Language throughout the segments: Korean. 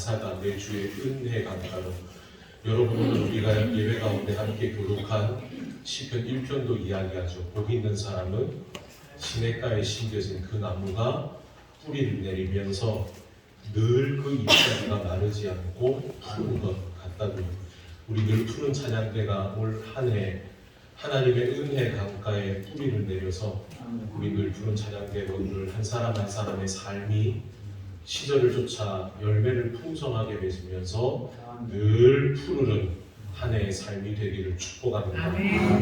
가사가 매주의 은혜 강가로 여러분 오늘 우리가 예배 가운데 함께 교독한 시편 1편도 이야기하죠. 복 있는 사람은 시냇가에 심겨진 그 나무가 뿌리를 내리면서 늘 그 잎사귀가 마르지 않고 푸른 것 같다고요. 우리 늘 푸른 찬양대가 올 한 해 하나님의 은혜 강가에 뿌리를 내려서 우리 늘 푸른 찬양대원들 한 사람 한 사람의 삶이 시절을 쫓아 열매를 풍성하게 맺으면서 늘 푸르른 한 해의 삶이 되기를 축복합니다.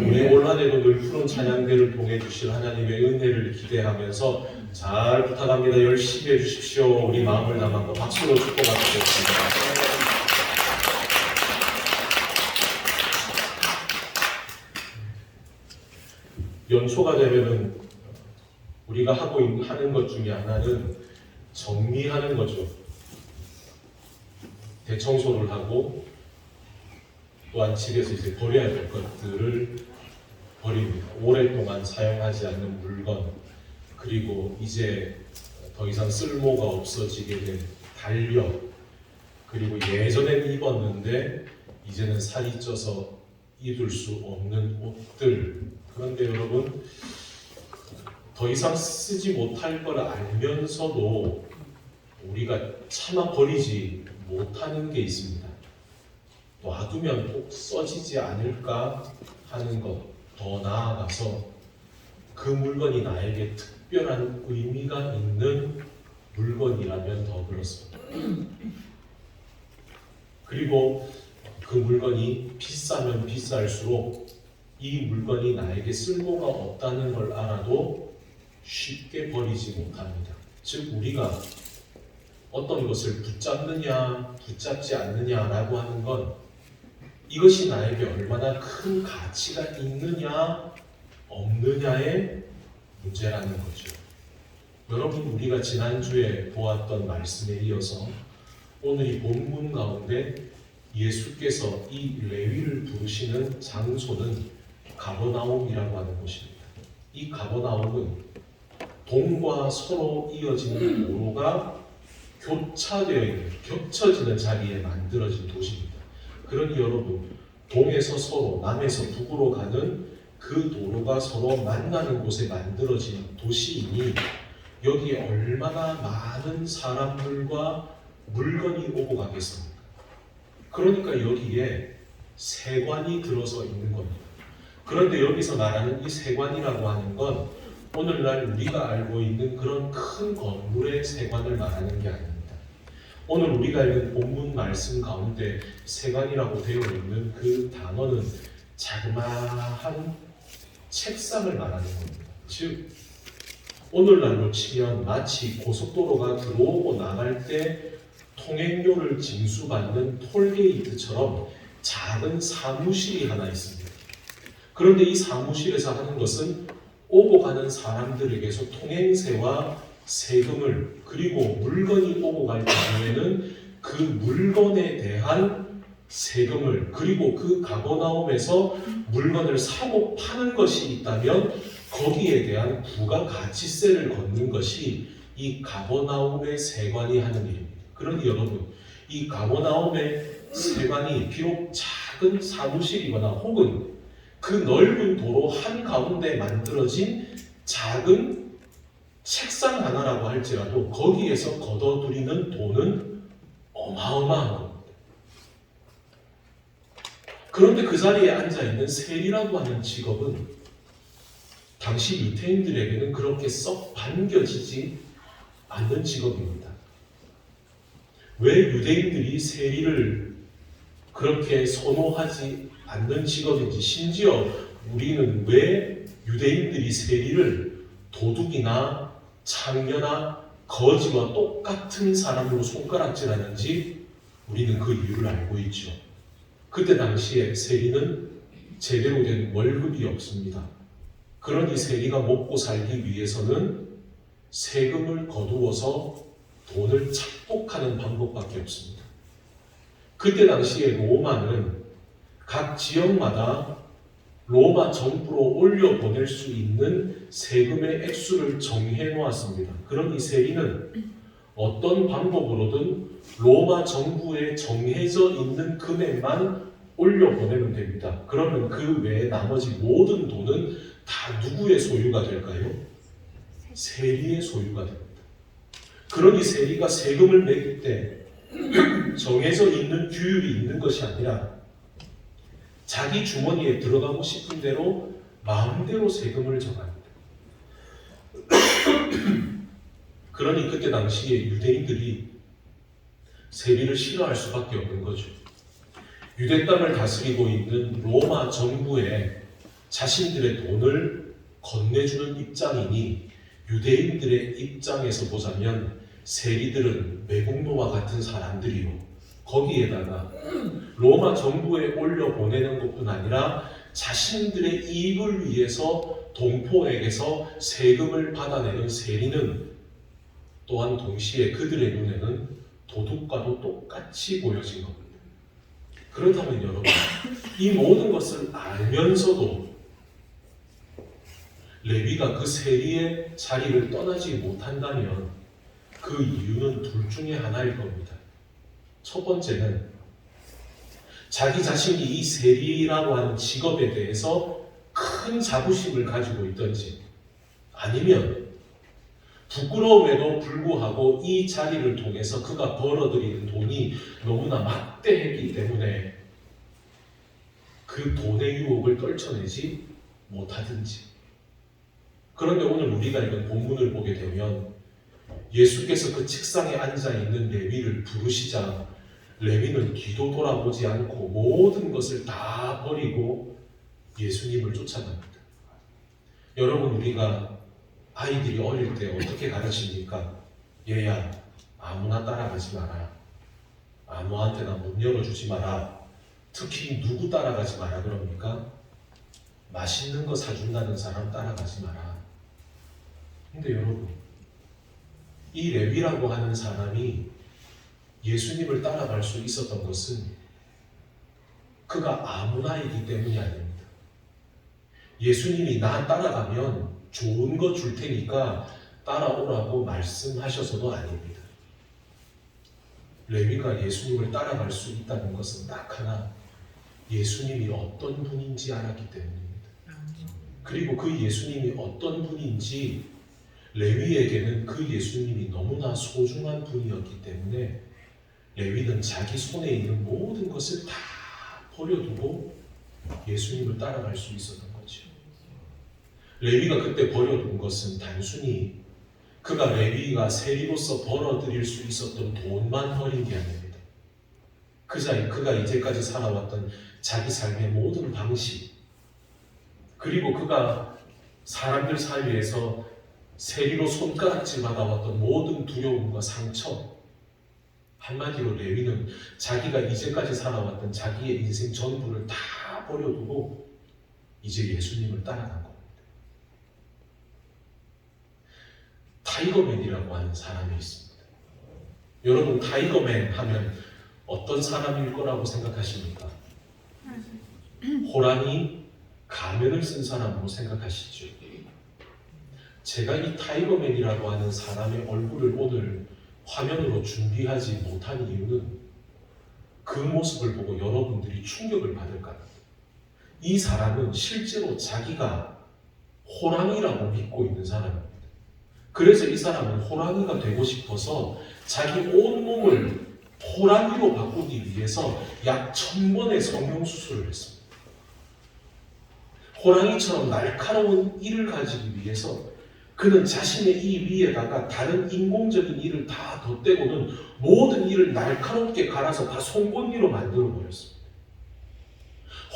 우리 올 한 해도 늘 푸른 찬양대를 통해 주실 하나님의 은혜를 기대하면서 잘 부탁합니다. 열심히 해주십시오. 우리 마음을 담아 박수로 축복하겠습니다. 연초가 되면은 우리가 하는 것 중에 하나는 정리하는 거죠. 대청소를 하고 또한 집에서 이제 버려야 될 것들을 버립니다. 오랫동안 사용하지 않는 물건, 그리고 이제 더 이상 쓸모가 없어지게 된 달력, 그리고 예전엔 입었는데 이제는 살이 쪄서 입을 수 없는 옷들. 그런데 여러분, 더 이상 쓰지 못할 걸 알면서도 우리가 차마 버리지 못하는 게 있습니다. 놔두면 꼭 써지지 않을까 하는 것, 더 나아가서 그 물건이 나에게 특별한 의미가 있는 물건이라면 더 그렇습니다. 그리고 그 물건이 비싸면 비쌀수록 이 물건이 나에게 쓸모가 없다는 걸 알아도 쉽게 버리지 못합니다. 즉 우리가 어떤 것을 붙잡느냐 붙잡지 않느냐라고 하는 건 이것이 나에게 얼마나 큰 가치가 있느냐 없느냐의 문제라는 거죠. 여러분, 우리가 지난주에 보았던 말씀에 이어서 오늘 이 본문 가운데 예수께서 이 레위를 부르시는 장소는 가버나움이라고 하는 곳입니다. 이 가버나움은 동과 서로 이어지는 도로가 교차되어 있는, 겹쳐지는 자리에 만들어진 도시입니다. 그러니 여러분, 동에서 서로, 남에서 북으로 가는 그 도로가 서로 만나는 곳에 만들어진 도시이니 여기에 얼마나 많은 사람들과 물건이 오고 가겠습니까? 그러니까 여기에 세관이 들어서 있는 겁니다. 그런데 여기서 말하는 이 세관이라고 하는 건 오늘날 우리가 알고 있는 그런 큰 건물의 세관을 말하는 게 아닙니다. 오늘 우리가 읽은 본문 말씀 가운데 세관이라고 되어 있는 그 단어는 자그마한 책상을 말하는 겁니다. 즉 오늘날로 치면 마치 고속도로가 들어오고 나갈 때 통행료를 징수받는 톨게이트처럼 작은 사무실이 하나 있습니다. 그런데 이 사무실에서 하는 것은 오고 가는 사람들에게서 통행세와 세금을, 그리고 물건이 오고 갈 경우에는 그 물건에 대한 세금을, 그리고 그 가버나움에서 물건을 사고 파는 것이 있다면 거기에 대한 부가가치세를 걷는 것이 이 가버나움의 세관이 하는 일입니다. 그러니 여러분, 이 가버나움의 세관이 비록 작은 사무실이거나 혹은 그 넓은 도로 한가운데 만들어진 작은 책상 하나라고 할지라도 거기에서 걷어들이는 돈은 어마어마한 겁니다. 그런데 그 자리에 앉아있는 세리라고 하는 직업은 당시 유대인들에게는 그렇게 썩 반겨지지 않는 직업입니다. 왜 유대인들이 세리를 그렇게 선호하지 않는 직업인지, 심지어 우리는 왜 유대인들이 세리를 도둑이나 창녀나 거지와 똑같은 사람으로 손가락질하는지 우리는 그 이유를 알고 있죠. 그때 당시에 세리는 제대로 된 월급이 없습니다. 그러니 세리가 먹고 살기 위해서는 세금을 거두어서 돈을 착복하는 방법밖에 없습니다. 그때 당시에 로마는 각 지역마다 로마 정부로 올려보낼 수 있는 세금의 액수를 정해 놓았습니다. 그러니 세리는 어떤 방법으로든 로마 정부에 정해져 있는 금액만 올려보내면 됩니다. 그러면 그 외에 나머지 모든 돈은 다 누구의 소유가 될까요? 세리의 소유가 됩니다. 그러니 세리가 세금을 매길 때 정해져 있는 규율이 있는 것이 아니라 자기 주머니에 들어가고 싶은 대로 마음대로 세금을 정합니다. 그러니 그때 당시에 유대인들이 세리를 싫어할 수밖에 없는 거죠. 유대 땅을 다스리고 있는 로마 정부에 자신들의 돈을 건네주는 입장이니 유대인들의 입장에서 보자면 세리들은 매국노와 같은 사람들이요. 거기에다가 로마 정부에 올려보내는 것뿐 아니라 자신들의 이익을 위해서 동포에게서 세금을 받아내는 세리는 또한 동시에 그들의 눈에는 도둑과도 똑같이 보여진 겁니다. 그렇다면 여러분, 이 모든 것을 알면서도 레위가 그 세리의 자리를 떠나지 못한다면 그 이유는 둘 중에 하나일 겁니다. 첫 번째는 자기 자신이 이 세리라고 하는 직업에 대해서 큰 자부심을 가지고 있든지 아니면 부끄러움에도 불구하고 이 자리를 통해서 그가 벌어들이는 돈이 너무나 막대했기 때문에 그 돈의 유혹을 떨쳐내지 못하든지. 그런데 오늘 우리가 읽은 본문을 보게 되면 예수께서 그 책상에 앉아있는 레위를 부르시자 레위는 뒤도 돌아보지 않고 모든 것을 다 버리고 예수님을 쫓아갑니다. 여러분, 우리가 아이들이 어릴 때 어떻게 가르칩니까? 얘야, 아무나 따라가지 마라. 아무한테나 문 열어주지 마라. 특히 누구 따라가지 마라 그럽니까? 맛있는 거 사준다는 사람 따라가지 마라. 근데 여러분, 이 레위라고 하는 사람이 예수님을 따라갈 수 있었던 것은 그가 아무나이기 때문이 아닙니다. 예수님이 나 따라가면 좋은 거 줄 테니까 따라오라고 말씀하셔서도 아닙니다. 레위가 예수님을 따라갈 수 있다는 것은 딱 하나, 예수님이 어떤 분인지 알았기 때문입니다. 그리고 그 예수님이 어떤 분인지 레위에게는 그 예수님이 너무나 소중한 분이었기 때문에 레위는 자기 손에 있는 모든 것을 다 버려두고 예수님을 따라갈 수 있었던 거죠. 레위가 그때 버려둔 것은 단순히 그가 레위가 세리로서 벌어들일 수 있었던 돈만 버린 게 아닙니다. 그가 이제까지 살아왔던 자기 삶의 모든 방식, 그리고 그가 사람들 사이에서 세리로 손가락질 받아왔던 모든 두려움과 상처, 한마디로 레위는 자기가 이제까지 살아왔던 자기의 인생 전부를 다 버려두고 이제 예수님을 따라간 겁니다. 타이거맨이라고 하는 사람이 있습니다. 여러분, 타이거맨 하면 어떤 사람일 거라고 생각하십니까? 호랑이 가면을 쓴 사람으로 생각하시죠. 제가 이 타이거맨이라고 하는 사람의 얼굴을 오늘 화면으로 준비하지 못한 이유는 그 모습을 보고 여러분들이 충격을 받을까 합니다. 이 사람은 실제로 자기가 호랑이라고 믿고 있는 사람입니다. 그래서 이 사람은 호랑이가 되고 싶어서 자기 온몸을 호랑이로 바꾸기 위해서 약 1000번의 성형수술을 했습니다. 호랑이처럼 날카로운 이를 가지기 위해서 그는 자신의 이 위에다가 다른 인공적인 이를 다 덧대고는 모든 이를 날카롭게 갈아서 다 송곳니로 만들어버렸습니다.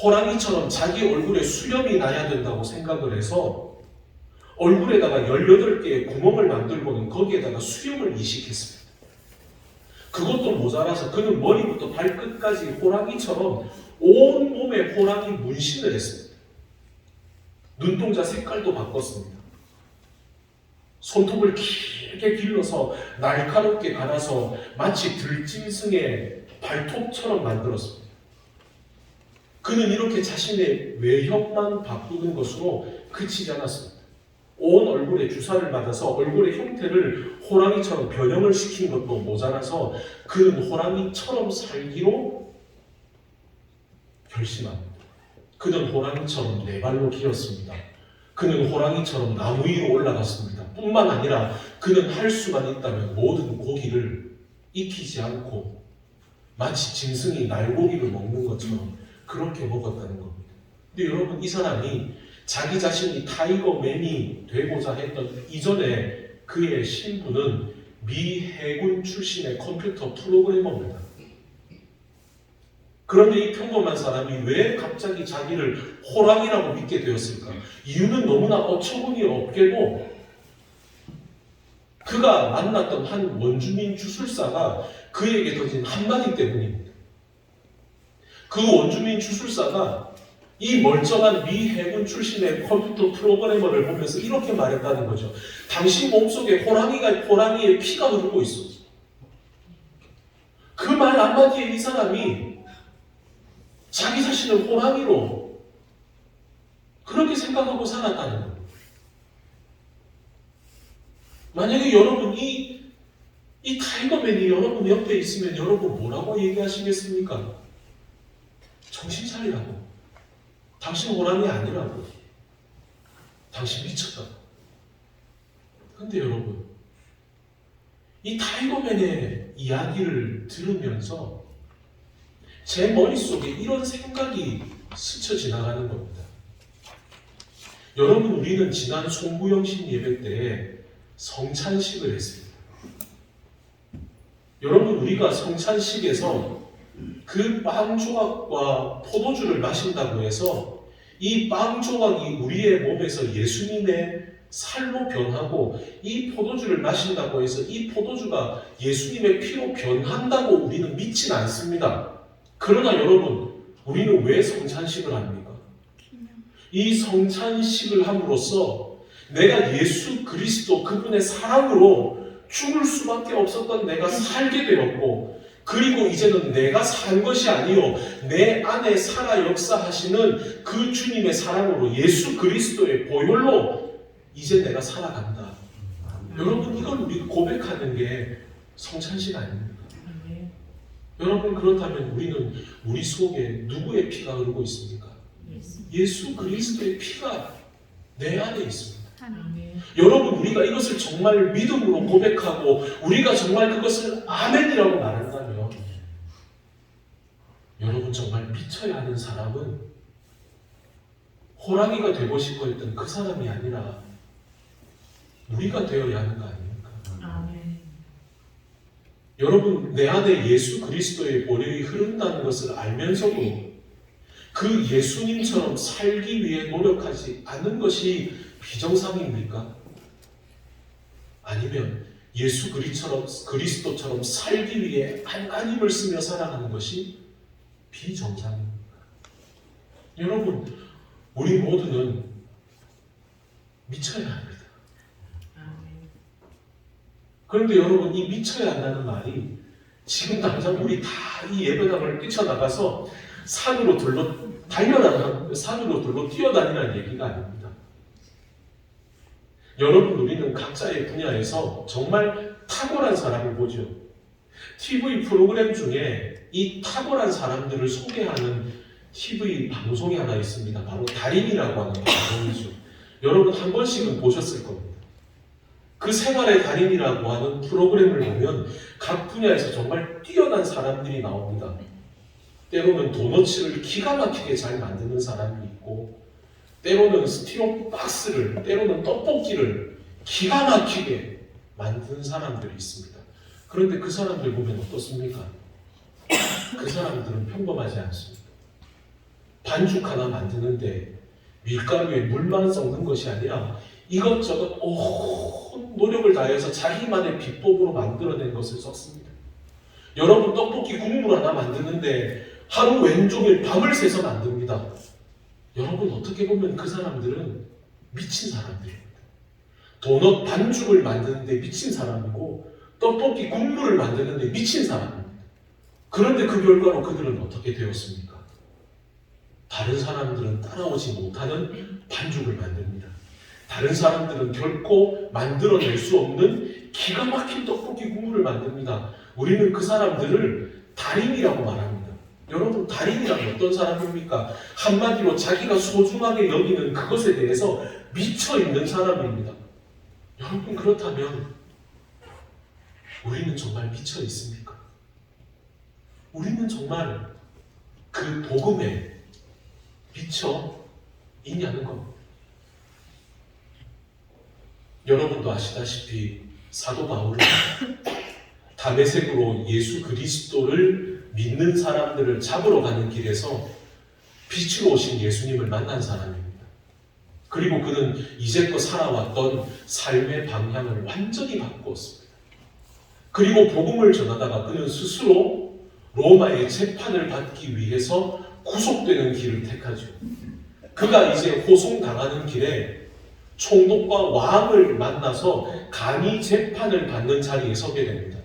호랑이처럼 자기 얼굴에 수염이 나야 된다고 생각을 해서 얼굴에다가 18개의 구멍을 만들고는 거기에다가 수염을 이식했습니다. 그것도 모자라서 그는 머리부터 발끝까지 호랑이처럼 온몸에 호랑이 문신을 했습니다. 눈동자 색깔도 바꿨습니다. 손톱을 길게 길러서 날카롭게 갈아서 마치 들짐승의 발톱처럼 만들었습니다. 그는 이렇게 자신의 외형만 바꾸는 것으로 그치지 않았습니다. 온 얼굴에 주사를 맞아서 얼굴의 형태를 호랑이처럼 변형을 시킨 것도 모자라서 그는 호랑이처럼 살기로 결심합니다. 그는 호랑이처럼 네 발로 기었습니다. 그는 호랑이처럼 나무 위로 올라갔습니다. 뿐만 아니라 그는 할 수만 있다면 모든 고기를 익히지 않고 마치 짐승이 날고기를 먹는 것처럼 그렇게 먹었다는 겁니다. 근데 여러분, 이 사람이 자기 자신이 타이거맨이 되고자 했던 이전에 그의 신분은 미 해군 출신의 컴퓨터 프로그래머입니다. 그런데 이 평범한 사람이 왜 갑자기 자기를 호랑이라고 믿게 되었을까? 이유는 너무나 어처구니 없게도 그가 만났던 한 원주민 주술사가 그에게 던진 한마디 때문입니다. 그 원주민 주술사가 이 멀쩡한 미 해군 출신의 컴퓨터 프로그래머를 보면서 이렇게 말했다는 거죠. 당신 몸속에 호랑이의 피가 흐르고 있어. 그 말 한마디에 이 사람이 자기 자신을 호랑이로 그렇게 생각하고 살았다는 거예요. 만약에 여러분 이 타이거맨이 여러분 옆에 있으면 여러분 뭐라고 얘기하시겠습니까? 정신 차리라고. 당신 호랑이 아니라고. 당신 미쳤다. 근데 여러분, 이 타이거맨의 이야기를 들으면서 제 머릿속에 이런 생각이 스쳐 지나가는 겁니다. 여러분, 우리는 지난 송구영신 예배 때에 성찬식을 했습니다. 여러분, 우리가 성찬식에서 그 빵 조각과 포도주를 마신다고 해서 이 빵 조각이 우리의 몸에서 예수님의 살로 변하고 이 포도주를 마신다고 해서 이 포도주가 예수님의 피로 변한다고 우리는 믿진 않습니다. 그러나 여러분, 우리는 왜 성찬식을 합니까? 이 성찬식을 함으로써 내가 예수 그리스도 그분의 사랑으로 죽을 수밖에 없었던 내가 살게 되었고, 그리고 이제는 내가 산 것이 아니요 내 안에 살아 역사하시는 그 주님의 사랑으로 예수 그리스도의 보혈로 이제 내가 살아간다. 여러분, 이걸 우리가 고백하는 게 성찬식 아닙니까? 여러분, 그렇다면 우리는 우리 속에 누구의 피가 흐르고 있습니까? 예수 그리스도의 피가 내 안에 있습니다. 여러분, 우리가 이것을 정말 믿음으로 고백하고 우리가 정말 그것을 아멘이라고 말한다면, 여러분, 정말 미쳐야 하는 사람은 호랑이가 되고 싶어 했던 그 사람이 아니라 우리가 되어야 하는 거 아닙니까? 아멘. 여러분, 내 안에 예수 그리스도의 보혈이 흐른다는 것을 알면서도 그 예수님처럼 살기 위해 노력하지 않는 것이 비정상입니까? 아니면 예수 그리스도처럼 살기 위해 하나님을 쓰며 살아가는 것이 비정상입니까? 여러분, 우리 모두는 미쳐야 합니다. 그런데 여러분, 이 미쳐야 한다는 말이 지금 당장 우리 다 이 예배당을 뛰쳐나가서 산으로 둘러 뛰어다니는 얘기가 아닙니다. 여러분, 우리는 각자의 분야에서 정말 탁월한 사람을 보죠. TV 프로그램 중에 이 탁월한 사람들을 소개하는 TV 방송이 하나 있습니다. 바로 달인이라고 하는 방송이죠. 여러분, 한 번씩은 보셨을 겁니다. 그 생활의 달인이라고 하는 프로그램을 보면 각 분야에서 정말 뛰어난 사람들이 나옵니다. 때로는 도너츠를 기가 막히게 잘 만드는 사람이 있고, 때로는 스티로폼 박스를, 때로는 떡볶이를 기가 막히게 만드는 사람들이 있습니다. 그런데 그 사람들 보면 어떻습니까? 그 사람들은 평범하지 않습니다. 반죽 하나 만드는데 밀가루에 물만 섞는 것이 아니라 이것저것 온 노력을 다해서 자기만의 비법으로 만들어낸 것을 썼습니다. 여러분, 떡볶이 국물 하나 만드는데 하루 왼종일 밤을 새서 만듭니다. 여러분, 어떻게 보면 그 사람들은 미친 사람들입니다. 도넛 반죽을 만드는데 미친 사람이고 떡볶이 국물을 만드는데 미친 사람입니다. 그런데 그 결과로 그들은 어떻게 되었습니까? 다른 사람들은 따라오지 못하는 반죽을 만듭니다. 다른 사람들은 결코 만들어낼 수 없는 기가 막힌 떡볶이 국물을 만듭니다. 우리는 그 사람들을 달인이라고 말합니다. 여러분, 달인이란 어떤 사람입니까? 한마디로 자기가 소중하게 여기는 그것에 대해서 미쳐있는 사람입니다. 여러분, 그렇다면 우리는 정말 미쳐 있습니까? 우리는 정말 그 복음에 미쳐 있냐는 겁니다. 여러분도 아시다시피 사도 바울은 다메섹으로 예수 그리스도를 믿는 사람들을 잡으러 가는 길에서 빛으로 오신 예수님을 만난 사람입니다. 그리고 그는 이제껏 살아왔던 삶의 방향을 완전히 바꾸었습니다. 그리고 복음을 전하다가 그는 스스로 로마의 재판을 받기 위해서 구속되는 길을 택하죠. 그가 이제 호송당하는 길에 총독과 왕을 만나서 감히 재판을 받는 자리에 서게 됩니다.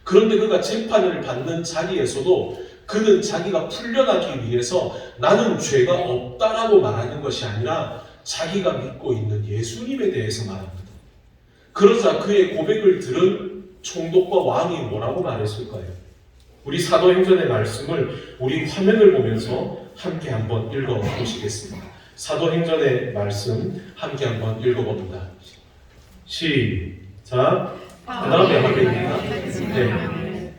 그런데 그가 재판을 받는 자리에서도 그는 자기가 풀려나기 위해서 나는 죄가 없다라고 말하는 것이 아니라 자기가 믿고 있는 예수님에 대해서 말합니다. 그러자 그의 고백을 들은 총독과 왕이 뭐라고 말했을까요? 우리 사도행전의 말씀을 우리 화면을 보면서 함께 한번 읽어보시겠습니다. 사도행전의 말씀 함께 한번 읽어봅니다. 시작. 그 다음에 하겠습니다. 네.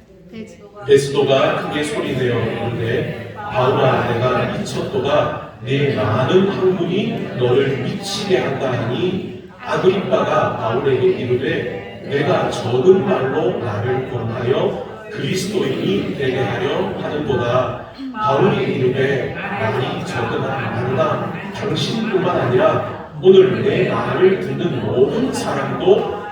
베스도가 크게 소리내어 이르되 바울아 내가 미쳤도다. 네 많은 학문이 너를 미치게 한다 하니 아그리빠가 바울에게 이르되 내가 적은 말로 나를 권하여 그리스도인이 되게 하려 하는도다. 바울이 이르되 말이 적으나 많으나 당신뿐만 아니라 오늘 내 말을 듣는 모든 사람도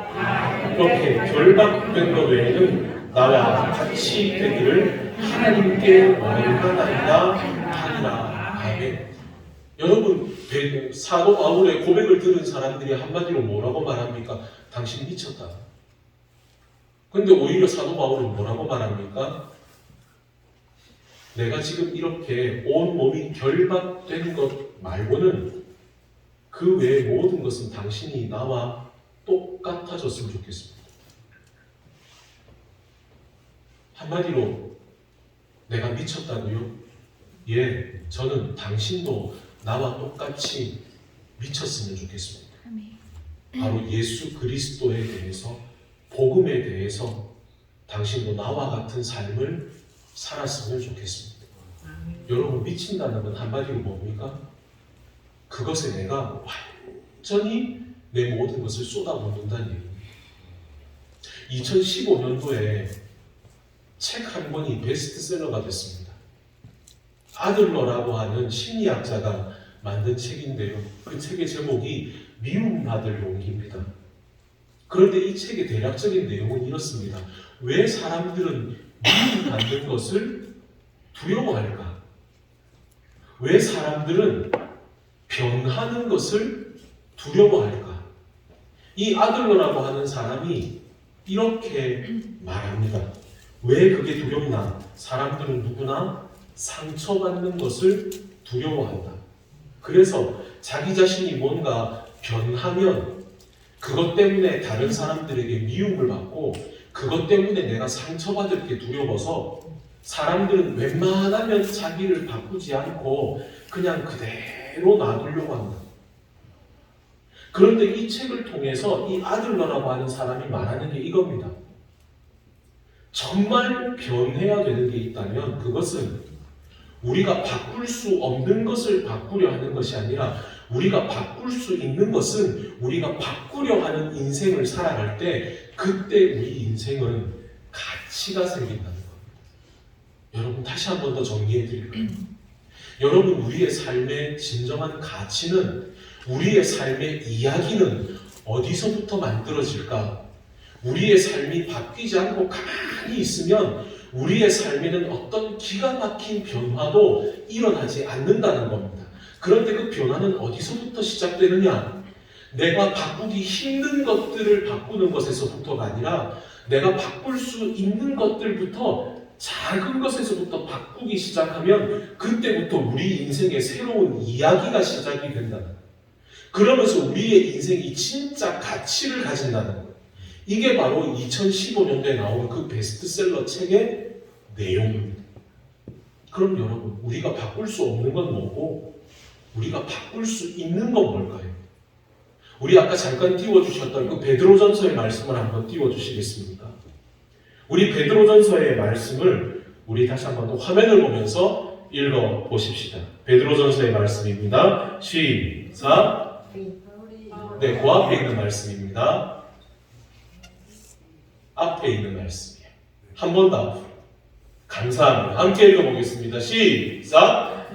이렇게 결박된 것 외에는 나와 같이 되기를 하나님께 원하나이다 하니라. 아멘. 여러분, 사도 바울의 고백을 들은 사람들이 한마디로 뭐라고 말합니까? 당신 미쳤다. 근데 오히려 사도 바울은 뭐라고 말합니까? 내가 지금 이렇게 온 몸이 결박된 것 말고는 그 외의 모든 것은 당신이 나와 똑같아졌으면 좋겠습니다. 한마디로 내가 미쳤다고요? 예, 저는 당신도 나와 똑같이 미쳤으면 좋겠습니다. 바로 예수 그리스도에 대해서, 복음에 대해서 당신도 나와 같은 삶을 살았으면 좋겠습니다. 여러분, 미친다는 건 한마디로 뭡니까? 그것에 내가 완전히 내 모든 것을 쏟아붓는다는 얘기입니다. 2015년도에 책 한 권이 베스트셀러가 됐습니다. 아들러라고 하는 심리학자가 만든 책인데요. 그 책의 제목이 미움받을 용기입니다. 그런데 이 책의 대략적인 내용은 이렇습니다. 왜 사람들은 미움받는 것을 두려워할까? 왜 사람들은 변하는 것을 두려워할까? 이 아들러라고 하는 사람이 이렇게 말합니다. 왜 그게 두렵나? 사람들은 누구나 상처받는 것을 두려워한다. 그래서 자기 자신이 뭔가 변하면 그것 때문에 다른 사람들에게 미움을 받고 그것 때문에 내가 상처받을 게 두려워서 사람들은 웬만하면 자기를 바꾸지 않고 그냥 그대로 놔두려고 한다. 그런데 이 책을 통해서 이 아들러라고 하는 사람이 말하는 게 이겁니다. 정말 변해야 되는 게 있다면 그것은 우리가 바꿀 수 없는 것을 바꾸려 하는 것이 아니라 우리가 바꿀 수 있는 것은 우리가 바꾸려 하는 인생을 살아갈 때 그때 우리 인생은 가치가 생긴다는 겁니다. 여러분, 다시 한 번 더 정리해 드릴까요? 여러분, 우리의 삶의 진정한 가치는, 우리의 삶의 이야기는 어디서부터 만들어질까? 우리의 삶이 바뀌지 않고 가만히 있으면 우리의 삶에는 어떤 기가 막힌 변화도 일어나지 않는다는 겁니다. 그런데 그 변화는 어디서부터 시작되느냐? 내가 바꾸기 힘든 것들을 바꾸는 것에서부터가 아니라 내가 바꿀 수 있는 것들부터, 작은 것에서부터 바꾸기 시작하면 그때부터 우리 인생의 새로운 이야기가 시작이 된다는 거예요. 그러면서 우리의 인생이 진짜 가치를 가진다는 거예요. 이게 바로 2015년도에 나온 그 베스트셀러 책의 내용입니다. 그럼 여러분, 우리가 바꿀 수 없는 건 뭐고 우리가 바꿀 수 있는 건 뭘까요? 우리 아까 잠깐 띄워주셨던 그 베드로전서의 말씀을 한번 띄워주시겠습니까? 우리 베드로전서의 말씀을 우리 다시 한번 또 화면을 보면서 읽어보십시다. 베드로전서의 말씀입니다. 시작. 네, 그 앞에 있는 말씀입니다. 앞에 있는 말씀이에요. 한 번 더 앞으로. 감사합니다. 함께 읽어보겠습니다. 시작.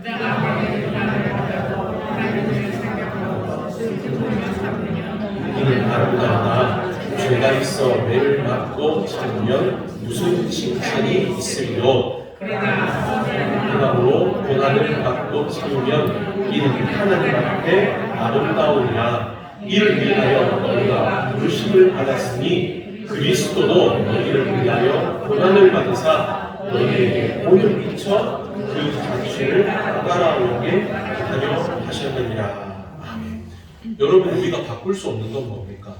이는 아름답다. 죄가 있어 매를 맞고 참으면 무슨 칭찬이 있으리요. 그러므로 고난을 받고 참으면 이는 하나님 앞에 아름다우리라. 이를 위하여 너희가 부르심을 받았으니 그리스도도 너희를 위하여 고난을 받으사 너희에게 본을 비춰 그 자취를 따라오게 하려 하셨느니라. 아멘. 여러분, 우리가 바꿀 수 없는 건 뭡니까?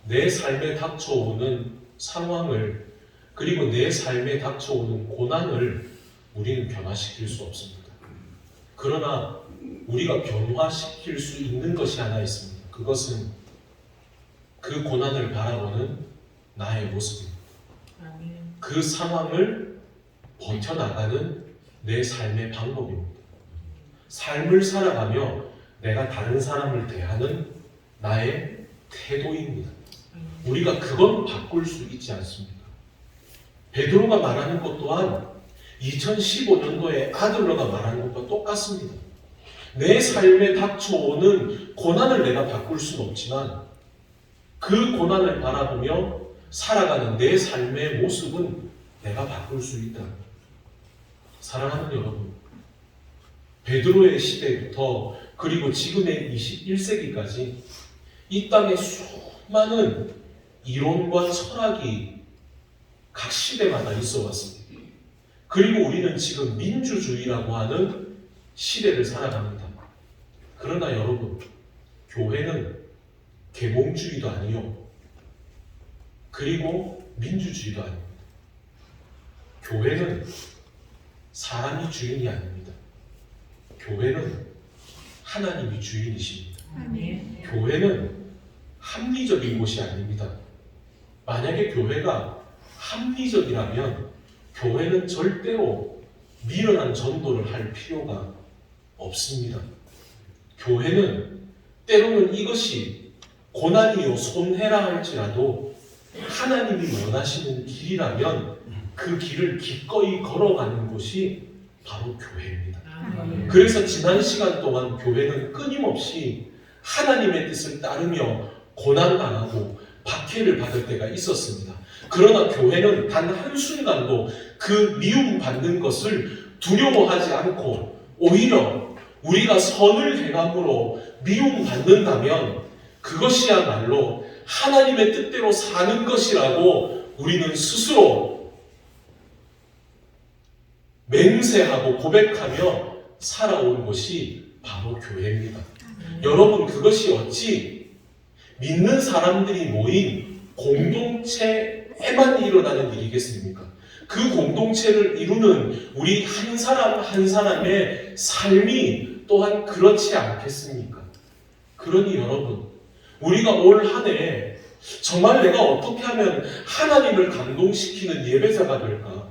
내 삶에 닥쳐오는 상황을, 그리고 내 삶에 닥쳐오는 고난을 우리는 변화시킬 수 없습니다. 그러나 우리가 변화시킬 수 있는 것이 하나 있습니다. 그것은 그 고난을 바라보는 나의 모습입니다. 그 상황을 버텨나가는 내 삶의 방법입니다. 삶을 살아가며 내가 다른 사람을 대하는 나의 태도입니다. 우리가 그건 바꿀 수 있지 않습니까? 베드로가 말하는 것 또한 2015년도에 아들러가 말하는 것과 똑같습니다. 내 삶에 닥쳐오는 고난을 내가 바꿀 수는 없지만 그 고난을 바라보며 살아가는 내 삶의 모습은 내가 바꿀 수 있다. 사랑하는 여러분, 베드로의 시대부터 그리고 지금의 21세기까지 이 땅에 수많은 이론과 철학이 각 시대마다 있어 왔습니다. 그리고 우리는 지금 민주주의라고 하는 시대를 살아갑니다. 그러나 여러분, 교회는 계몽주의도 아니요, 그리고 민주주의도 아닙니다. 교회는 사람이 주인이 아닙니다. 교회는 하나님이 주인이십니다. 아멘. 교회는 합리적인 곳이 아닙니다. 만약에 교회가 합리적이라면 교회는 절대로 미련한 전도를 할 필요가 없습니다. 교회는 때로는 이것이 고난이요 손해라 할지라도 하나님이 원하시는 길이라면 그 길을 기꺼이 걸어가는 곳이 바로 교회입니다. 그래서 지난 시간 동안 교회는 끊임없이 하나님의 뜻을 따르며 고난당하고 박해를 받을 때가 있었습니다. 그러나 교회는 단 한순간도 그 미움받는 것을 두려워하지 않고 오히려 우리가 선을 행함으로 미움받는다면 그것이야말로 하나님의 뜻대로 사는 것이라고 우리는 스스로 맹세하고 고백하며 살아온 것이 바로 교회입니다. 여러분, 그것이 어찌 믿는 사람들이 모인 공동체에만 일어나는 일이겠습니까? 그 공동체를 이루는 우리 한 사람 한 사람의 삶이 또한 그렇지 않겠습니까? 그러니 여러분, 우리가 올 한 해 정말 내가 어떻게 하면 하나님을 감동시키는 예배자가 될까?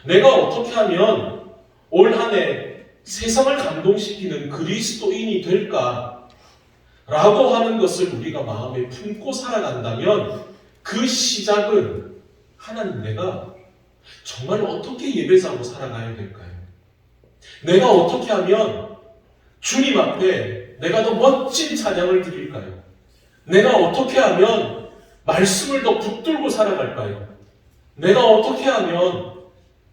내가 어떻게 하면 올 한 해 세상을 감동시키는 그리스도인이 될까? 라고 하는 것을 우리가 마음에 품고 살아간다면 그 시작은 하나님, 내가 정말 어떻게 예배자로 살아가야 될까요? 내가 어떻게 하면 주님 앞에 내가 더 멋진 찬양을 드릴까요? 내가 어떻게 하면 말씀을 더 붙들고 살아갈까요? 내가 어떻게 하면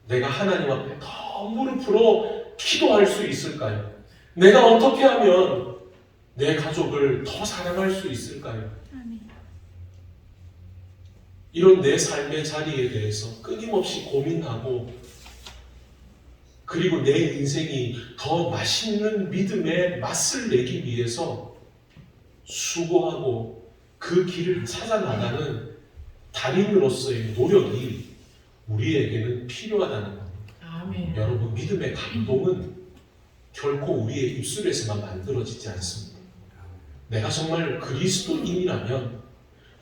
내가 하나님 앞에 더 무릎으로 기도할 수 있을까요? 내가 어떻게 하면 내 가족을 더 사랑할 수 있을까요? 이런 내 삶의 자리에 대해서 끊임없이 고민하고, 그리고 내 인생이 더 맛있는 믿음의 맛을 내기 위해서 수고하고 그 길을 찾아 나가는 달인으로서의 노력이 우리에게는 필요하다는 겁니다. 아멘. 여러분, 믿음의 감동은 결코 우리의 입술에서만 만들어지지 않습니다. 내가 정말 그리스도인이라면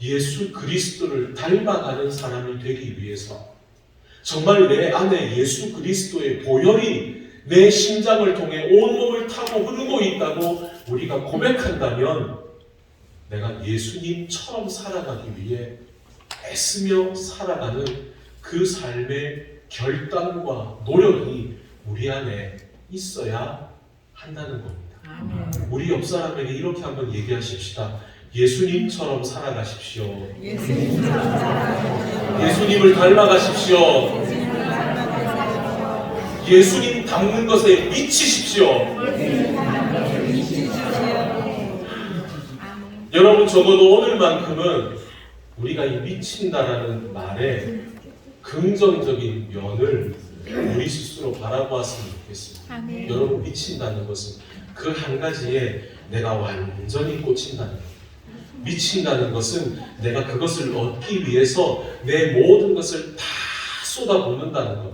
예수 그리스도를 닮아가는 사람이 되기 위해서 정말 내 안에 예수 그리스도의 보혈이 내 심장을 통해 온몸을 타고 흐르고 있다고 우리가 고백한다면 내가 예수님처럼 살아가기 위해 애쓰며 살아가는 그 삶의 결단과 노력이 우리 안에 있어야 한다는 겁니다. 아멘. 우리 옆 사람에게 이렇게 한번 얘기하십시다. 예수님처럼 살아가십시오. 예수님을 닮아가십시오. 예수님 닮는 것에 미치십시오. 여러분, 적어도 오늘만큼은 우리가 이 미친다라는 말에 긍정적인 면을 우리 스스로 바라보았으면 좋겠습니다. 아멘. 여러분, 미친다는 것은 그 한 가지에 내가 완전히 꽂힌다는 것. 미친다는 것은 내가 그것을 얻기 위해서 내 모든 것을 다 쏟아붓는다는 것.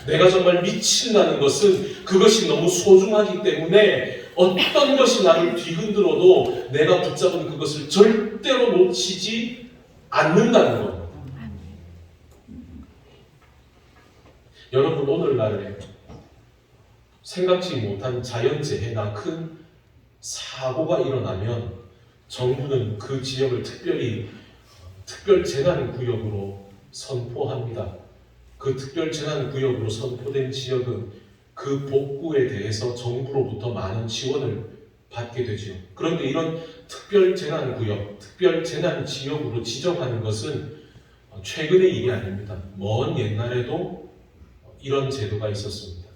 내가 정말 미친다는 것은 그것이 너무 소중하기 때문에 어떤 것이 나를 뒤흔들어도 내가 붙잡은 그것을 절대로 놓치지 않는다는 것. 여러분, 오늘날에 생각지 못한 자연재해나 큰 사고가 일어나면 정부는 그 지역을 특별재난구역으로 선포합니다. 그 특별재난구역으로 선포된 지역은 그 복구에 대해서 정부로부터 많은 지원을 받게 되죠. 그런데 이런 특별재난구역, 특별재난지역으로 지정하는 것은 최근의 일이 아닙니다. 먼 옛날에도 이런 제도가 있었습니다.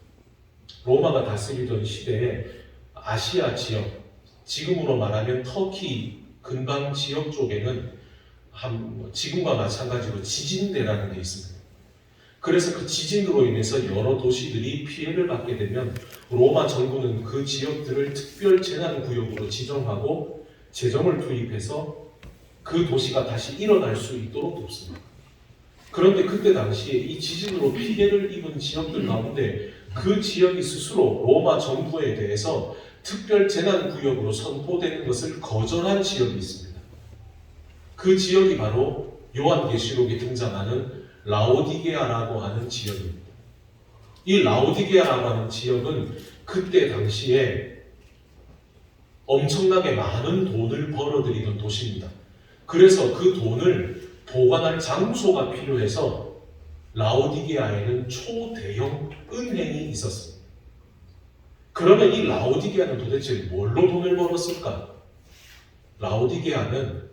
로마가 다스리던 시대에 아시아 지역, 지금으로 말하면 터키 근방 지역 쪽에는 지금과 마찬가지로 지진대라는 게 있습니다. 그래서 그 지진으로 인해서 여러 도시들이 피해를 받게 되면 로마 정부는 그 지역들을 특별재난구역으로 지정하고 재정을 투입해서 그 도시가 다시 일어날 수 있도록 돕습니다. 그런데 그때 당시에 이 지진으로 피해를 입은 지역들 가운데 그 지역이 스스로 로마 정부에 대해서 특별재난구역으로 선포되는 것을 거절한 지역이 있습니다. 그 지역이 바로 요한계시록에 등장하는 라오디게아라고 하는 지역입니다. 이 라오디게아라고 하는 지역은 그때 당시에 엄청나게 많은 돈을 벌어들이던 도시입니다. 그래서 그 돈을 보관할 장소가 필요해서 라오디게아에는 초대형 은행이 있었습니다. 그러면 이 라오디게아는 도대체 뭘로 돈을 벌었을까? 라오디게아는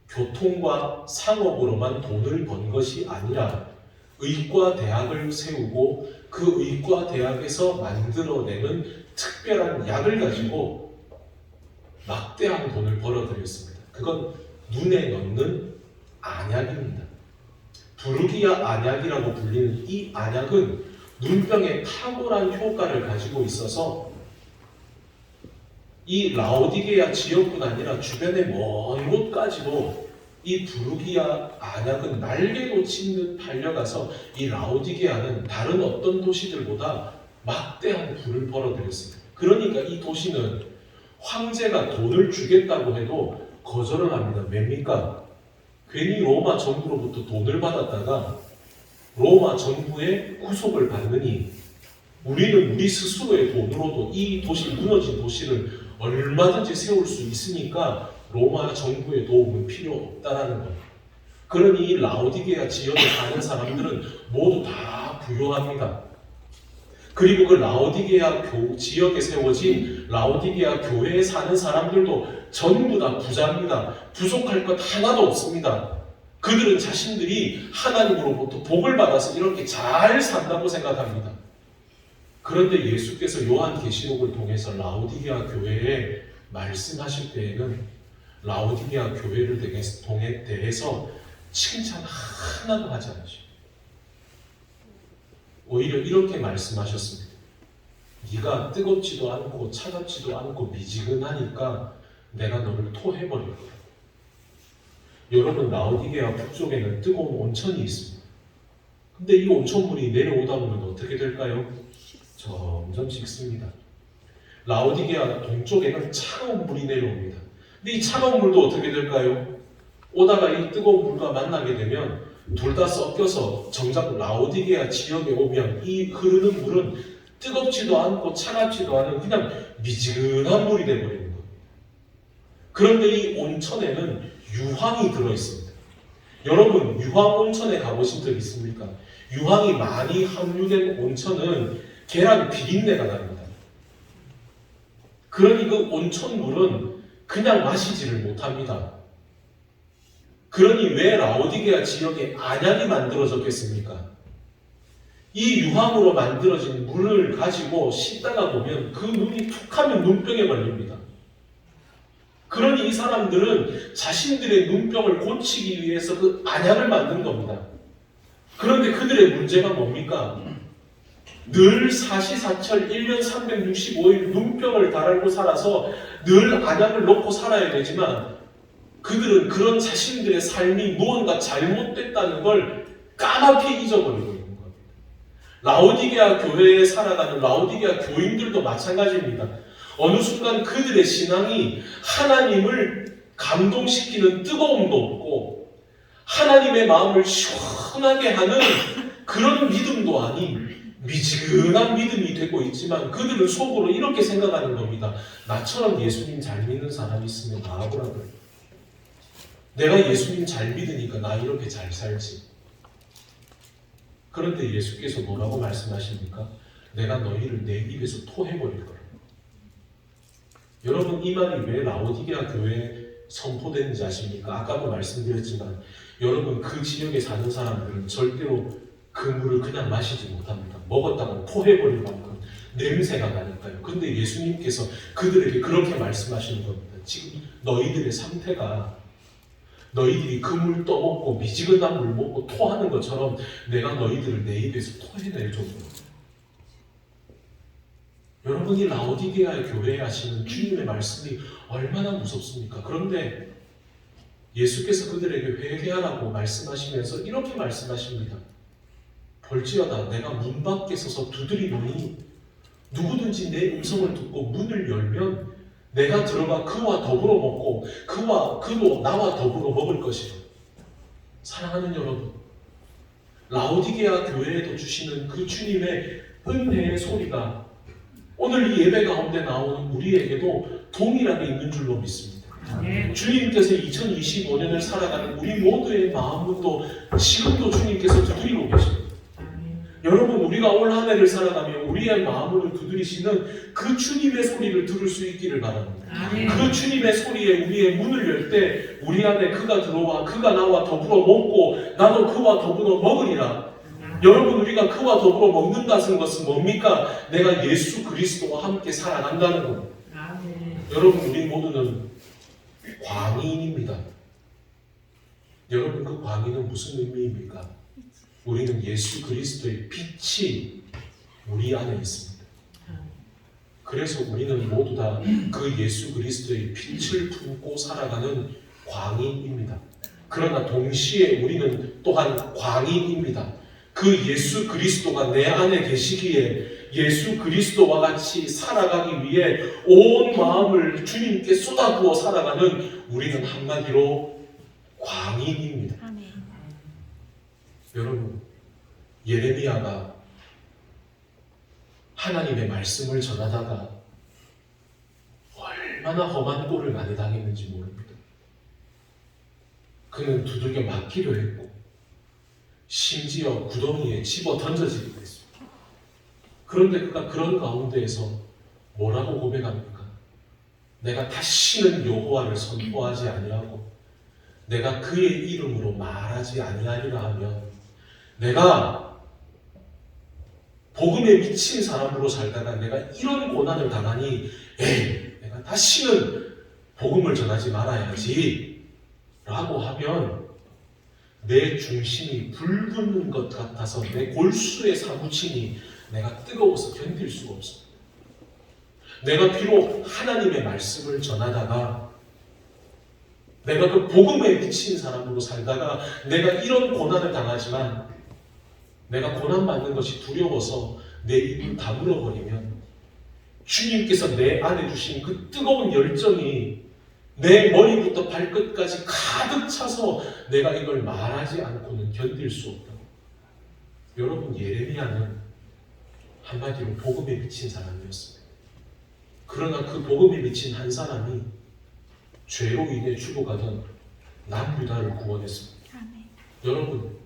교통과 상업으로만 돈을 번 것이 아니라 의과대학을 세우고 그 의과대학에서 만들어내는 특별한 약을 가지고 막대한 돈을 벌어들였습니다. 그건 눈에 넣는 안약입니다. 부르기아 안약이라고 불리는 이 안약은 눈병에 탁월한 효과를 가지고 있어서 이 라오디게아 지역뿐 아니라 주변의 먼 곳까지도 이 부르기아 안약은 날개도 찢는 달려가서 이 라오디게아는 다른 어떤 도시들보다 막대한 부를 벌어들였습니다. 그러니까 이 도시는 황제가 돈을 주겠다고 해도 거절을 합니다. 왜입니까? 괜히 로마 정부로부터 돈을 받았다가 로마 정부의 구속을 받느니 우리는 우리 스스로의 돈으로도 이 도시, 무너진 도시를 얼마든지 세울 수 있으니까 로마 정부의 도움은 필요 없다라는 것. 그러니 이 라오디게아 지역에 사는 사람들은 모두 다 부유합니다. 그리고 그 라오디게아 지역에 세워진 라오디게아 교회에 사는 사람들도 전부 다 부자입니다. 부족할 것 하나도 없습니다. 그들은 자신들이 하나님으로부터 복을 받아서 이렇게 잘 산다고 생각합니다. 그런데 예수께서 요한계시록을 통해서 라오디게아 교회에 말씀하실 때에는 라오디게아 교회를 대해서 칭찬 하나도 하지 않으십니다. 오히려 이렇게 말씀하셨습니다. 네가 뜨겁지도 않고 차갑지도 않고 미지근하니까 내가 너를 토해버릴 거라고. 여러분, 라오디게아 북쪽에는 뜨거운 온천이 있습니다. 근데 이 온천물이 내려오다 보면 어떻게 될까요? 점점 식습니다. 라오디게아 동쪽에는 차가운 물이 내려옵니다. 근데 이 차가운 물도 어떻게 될까요? 오다가 이 뜨거운 물과 만나게 되면 둘 다 섞여서 정작 라오디게아 지역에 오면 이 흐르는 물은 뜨겁지도 않고 차갑지도 않은 그냥 미지근한 물이 되어버리는 겁니다. 그런데 이 온천에는 유황이 들어있습니다. 여러분, 유황 온천에 가보신 적 있습니까? 유황이 많이 함유된 온천은 계란 비린내가 납니다. 그러니 그 온천물은 그냥 마시지를 못합니다. 그러니 왜 라오디게아 지역에 안약이 만들어졌겠습니까? 이 유황으로 만들어진 물을 가지고 씻다가 보면 그 눈이 툭 하면 눈병에 걸립니다. 그러니 이 사람들은 자신들의 눈병을 고치기 위해서 그 안약을 만든 겁니다. 그런데 그들의 문제가 뭡니까? 늘 사시사철 1년 365일 눈병을 달고 살아서 늘 안약을 놓고 살아야 되지만 그들은 그런 자신들의 삶이 무언가 잘못됐다는 걸 까맣게 잊어버리고 있는 겁니다. 라오디게아 교회에 살아가는 라오디게아 교인들도 마찬가지입니다. 어느 순간 그들의 신앙이 하나님을 감동시키는 뜨거움도 없고 하나님의 마음을 시원하게 하는 그런 믿음도 아닌 미지근한 믿음이 되고 있지만 그들은 속으로 이렇게 생각하는 겁니다. 나처럼 예수님 잘 믿는 사람이 있으면 나하고라도 내가 예수님 잘 믿으니까 나 이렇게 잘 살지. 그런데 예수께서 뭐라고 말씀하십니까? 내가 너희를 내 입에서 토해버릴 거라. 여러분, 이 말이 왜 라오디게아 교회에 선포되는지 아십니까? 아까도 말씀드렸지만 여러분, 그 지역에 사는 사람들은 절대로 그 물을 그냥 마시지 못합니다. 먹었다가 토해버릴 만큼 냄새가 나니까요. 근데 예수님께서 그들에게 그렇게 말씀하시는 겁니다. 지금 너희들의 상태가 너희들이 그 물 떠먹고 미지근한 물 먹고 토하는 것처럼 내가 너희들을 내 입에서 토해낼 정도로. 여러분이 라오디게아 교회에 하시는 주님의 말씀이 얼마나 무섭습니까? 그런데 예수께서 그들에게 회개하라고 말씀하시면서 이렇게 말씀하십니다. 볼지어다 내가 문 밖에 서서 두드리노니 누구든지 내 음성을 듣고 문을 열면 내가 들어가 그와 더불어 먹고 그도 나와 더불어 먹을 것이라. 사랑하는 여러분, 라오디게아 교회에도 주시는 그 주님의 은혜의 소리가 오늘 이 예배 가운데 나오는 우리에게도 동일하게 있는 줄로 믿습니다. 주님께서 2025년을 살아가는 우리 모두의 마음도 지금도 주님께서 두드리고 계십니다. 여러분, 우리가 올 한 해를 살아가며 우리의 마음을 두드리시는 그 주님의 소리를 들을 수 있기를 바랍니다. 그 주님의 소리에 우리의 문을 열 때 우리 안에 그가 들어와 그가 나와 더불어 먹고 나도 그와 더불어 먹으리라. 여러분, 우리가 그와 더불어 먹는다는 것은 뭡니까? 내가 예수 그리스도와 함께 살아간다는 겁니다. 여러분, 우리 모두는 광인입니다. 여러분, 그 광인은 무슨 의미입니까? 우리는 예수 그리스도의 빛이 우리 안에 있습니다. 그래서 우리는 모두 다 그 예수 그리스도의 빛을 품고 살아가는 광인입니다. 그러나 동시에 우리는 또한 광인입니다. 그 예수 그리스도가 내 안에 계시기에 예수 그리스도와 같이 살아가기 위해 온 마음을 주님께 쏟아부어 살아가는 우리는 한마디로 광인입니다. 여러분, 예레미야가 하나님의 말씀을 전하다가 얼마나 험한 꼴을 많이 당했는지 모릅니다. 그는 두들겨 맞기도 했고 심지어 구덩이에 집어 던져지기도 했습니다. 그런데 그가 그런 가운데에서 뭐라고 고백합니까? 내가 다시는 여호와를 선포하지 아니하고 내가 그의 이름으로 말하지 아니하리라 하면 내가 복음에 미친 사람으로 살다가 내가 이런 고난을 당하니 내가 다시는 복음을 전하지 말아야지 라고 하면 내 중심이 불붙는 것 같아서 내 골수에 사무치니 내가 뜨거워서 견딜 수가 없습니다. 내가 비록 하나님의 말씀을 전하다가 내가 그 복음에 미친 사람으로 살다가 내가 이런 고난을 당하지만 내가 고난받는 것이 두려워서 내 입을 다물어버리면 주님께서 내 안에 주신 그 뜨거운 열정이 내 머리부터 발끝까지 가득 차서 내가 이걸 말하지 않고는 견딜 수 없다고. 여러분, 예레미야는 한마디로 복음에 미친 사람이었습니다. 그러나 그 복음에 미친 한 사람이 죄로 인해 죽어가던 남유다를 구원했습니다. 여러분,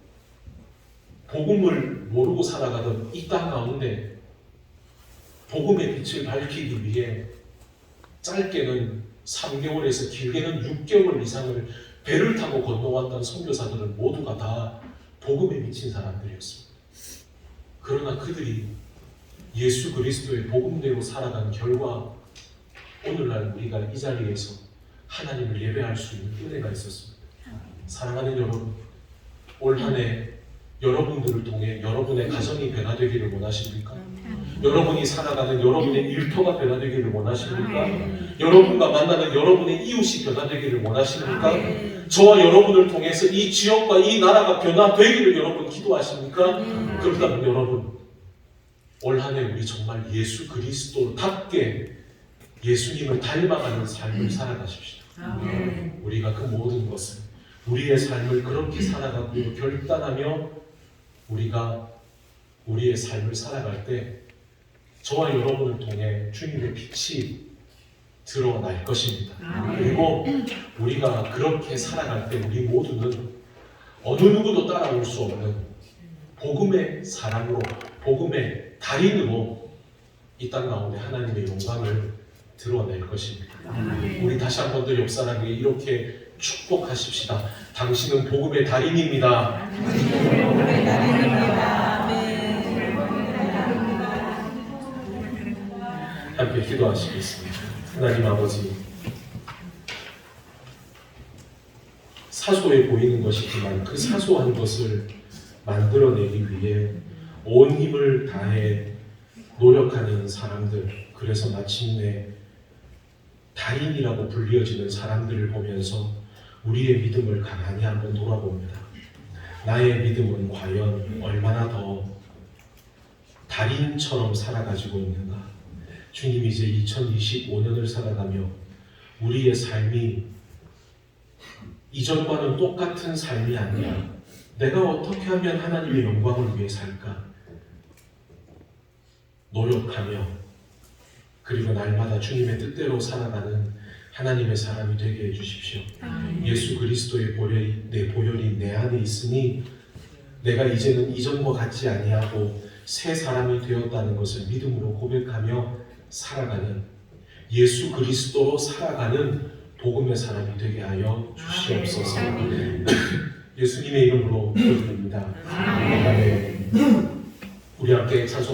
복음을 모르고 살아가던 이 땅 가운데 복음의 빛을 밝히기 위해 짧게는 3개월에서 길게는 6개월 이상을 배를 타고 건너왔던 선교사들은 모두가 다 복음에 미친 사람들이었습니다. 그러나 그들이 예수 그리스도의 복음대로 살아간 결과 오늘날 우리가 이 자리에서 하나님을 예배할 수 있는 은혜가 있었습니다. 사랑하는 여러분, 올 한 해 여러분들을 통해 여러분의 가정이 변화되기를 원하십니까? 여러분이 살아가는 여러분의 일터가 변화되기를 원하십니까? 여러분과 만나는 여러분의 이웃이 변화되기를 원하십니까? 저와 여러분을 통해서 이 지역과 이 나라가 변화되기를 여러분 기도하십니까? 그렇다면 여러분, 올 한 해 우리 정말 예수 그리스도답게 예수님을 닮아가는 삶을 살아가십시다. 우리가 그 모든 것을 우리의 삶을 그렇게 살아가기로 결단하며 우리가 우리의 삶을 살아갈 때 저와 여러분을 통해 주님의 빛이 드러날 것입니다. 그리고 우리가 그렇게 살아갈 때 우리 모두는 어느 누구도 따라올 수 없는 복음의 사람으로, 복음의 달인으로 이 땅 가운데 하나님의 영광을 드러낼 것입니다. 우리 다시 한 번 더 옆 사람에게 이렇게 축복하십시다. 당신은 복음의 달인입니다. 당신은 복음의 달인입니다. 함께 기도하시겠습니다. 하나님 아버지, 사소해 보이는 것이지만 그 사소한 것을 만들어내기 위해 온 힘을 다해 노력하는 사람들, 그래서 마침내 달인이라고 불리어지는 사람들을 보면서 우리의 믿음을 가만히 한번 돌아봅니다. 나의 믿음은 과연 얼마나 더 달인처럼 살아가지고 있는가? 주님, 이제 2025년을 살아가며 우리의 삶이 이전과는 똑같은 삶이 아니라 내가 어떻게 하면 하나님의 영광을 위해 살까? 노력하며 그리고 날마다 주님의 뜻대로 살아가는 하나님의 사람이 되게 해주십시오. 예수 그리스도의 보혈이 내 안에 있으니 내가 이제는 이전과 같지 아니하고 새 사람이 되었다는 것을 믿음으로 고백하며 살아가는, 예수 그리스도로 살아가는 복음의 사람이 되게 하여 주시옵소서. 예수님의 이름으로 기도드립니다. 아멘. 우리 함께 찬송